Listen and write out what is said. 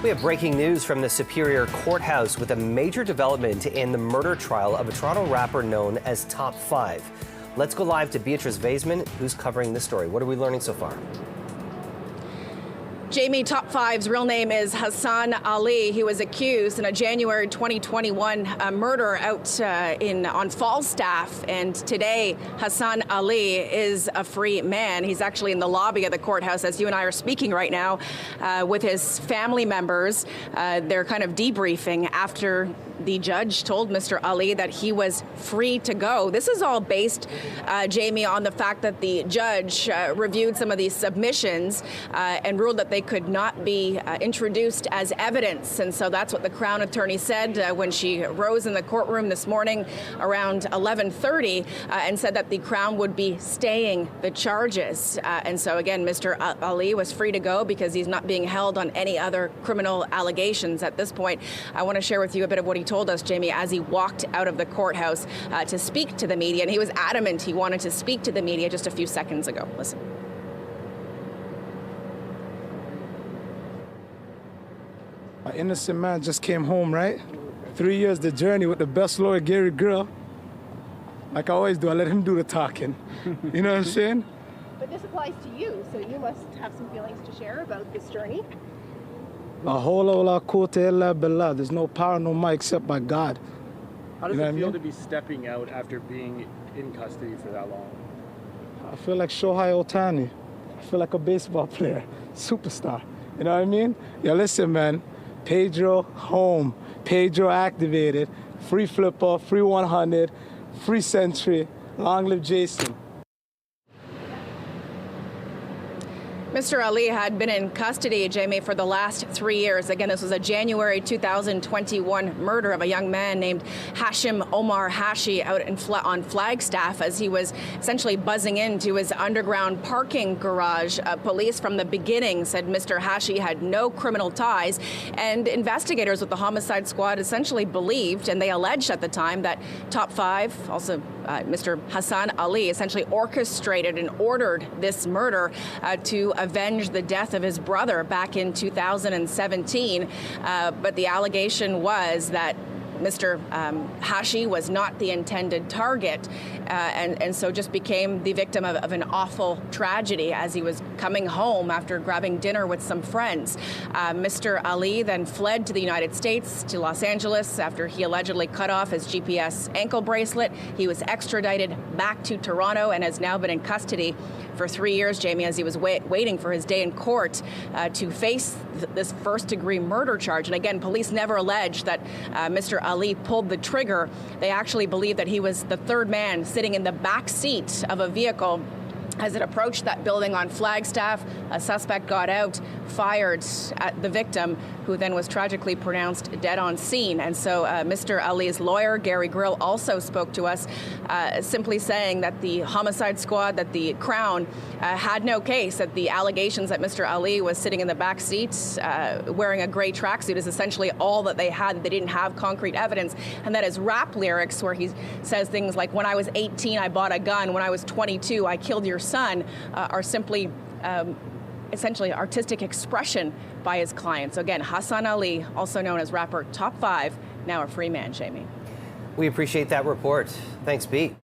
We have breaking news from the Superior Courthouse with a major development in the murder trial of a Toronto rapper known as Top5. Let's go live to Beatrice Vaisman, who's covering this story. What are we learning so far? Jamie, Top5's real name is Hassan Ali. He was accused in a January 2021 murder out on Falstaff, and today Hassan Ali is a free man. He's actually in the lobby of the courthouse as you and I are speaking right now with his family members. They're kind of debriefing after the judge told Mr. Ali that he was free to go. This is all based, Jamie, on the fact that the judge reviewed some of these submissions and ruled that they could not be introduced as evidence. And so that's what the Crown attorney said when she rose in the courtroom this morning around 11:30 and said that the Crown would be staying the charges. And so again, Mr. Ali was free to go because he's not being held on any other criminal allegations at this point. I want to share with you a bit of what he told us, Jamie, as he walked out of the courthouse to speak to the media. And he was adamant he wanted to speak to the media just a few seconds ago. Listen. An innocent man just came home, right? 3 years the journey with the best lawyer, Gary Grill. Like I always do, I let him do the talking. You know what I'm saying? But this applies to you, so you must have some feelings to share about this journey. La hawla wa la quwwata illa billah. There's no power, no might except by God. How does it feel to be stepping out after being in custody for that long? I feel like Shohei Ohtani. I feel like a baseball player, superstar. You know what I mean? Yeah, listen, man. Pedro home, Pedro activated, free flipper, free 100, free century, long live Jason. Mr. Ali had been in custody, Jamie, for the last 3 years. Again, this was a January 2021 murder of a young man named Hashim Omar Hashi out on Flagstaff as he was essentially buzzing into his underground parking garage. Police from the beginning said Mr. Hashi had no criminal ties, and investigators with the homicide squad essentially believed, and they alleged at the time, that Top5, also Mr. Hassan Ali, essentially orchestrated and ordered this murder to avenge the death of his brother back in 2017. But the allegation was that Mr. Hashi was not the intended target and so just became the victim of an awful tragedy as he was coming home after grabbing dinner with some friends. Mr. Ali then fled to the United States, to Los Angeles, after he allegedly cut off his GPS ankle bracelet. He was extradited back to Toronto and has now been in custody for 3 years, Jamie, as he was waiting for his day in court to face this first-degree murder charge. And again, police never alleged that Mr. Ali pulled the trigger. They actually believe that he was the third man sitting in the back seat of a vehicle as it approached that building on Flagstaff. A suspect got out, fired at the victim, who then was tragically pronounced dead on scene. And so Mr. Ali's lawyer, Gary Grill, also spoke to us, simply saying that the homicide squad, that the Crown had no case, that the allegations that Mr. Ali was sitting in the back seat wearing a gray tracksuit is essentially all that they had. They didn't have concrete evidence. And that his rap lyrics, where he says things like, "When I was 18, I bought a gun. When I was 22, I killed your son," are simply essentially artistic expression by his client. So again, Hassan Ali, also known as rapper Top5, now a free man, Jamie. We appreciate that report. Thanks, Pete.